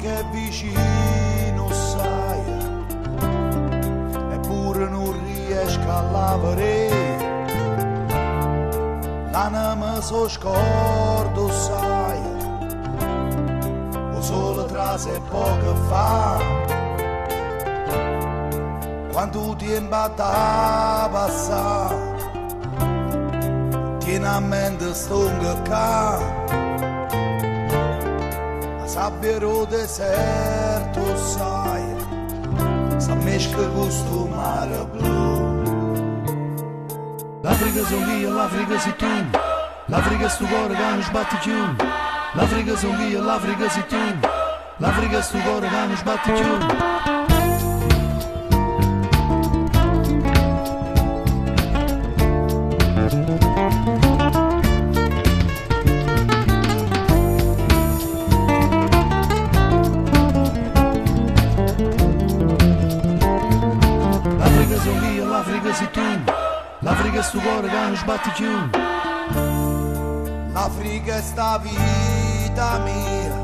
l'Africa è vicino, sai, eppure non riesco a lavorare. L'anima so scordo, sai, o solo tra se poco fa. Quando tempo a passare, tieni a mente stonga qua. La sabbia del deserto, sai, sa mesca con sto mare blu. L'Africa son via, l'Africa sei tu. L'Africa è sto cuore che non sbatti più. L'Africa son via, l'Africa sei tu. L'Africa è sto cuore che non sbatti più. L'Africa son via, l'Africa sei tu. L'Africa è sto cuore che non sbatti più. L'Africa è sta vita mia,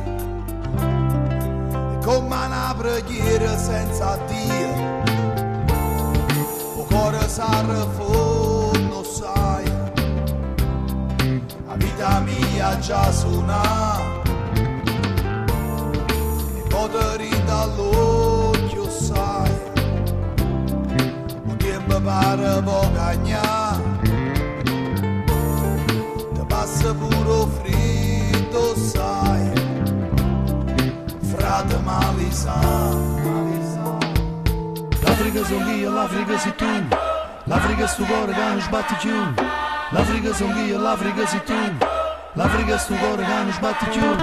è come una preghiera senza Dio. O cuore s'arrefondo, sai, la vita mia già suona. E potere dall'occhio, sai, un tempo pare vogagna. Passa puro fritto, sai, frate malisa. L'Africa son via, l'Africa sei tu. L'Africa è sto cuore che non sbatti più. L'Africa son via, l'Africa sei tu. L'Africa è sto cuore che non sbatti più.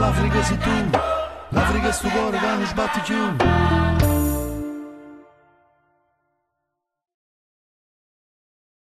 L'Africa sei tu, l'Africa è sto cuore che non sbatti più.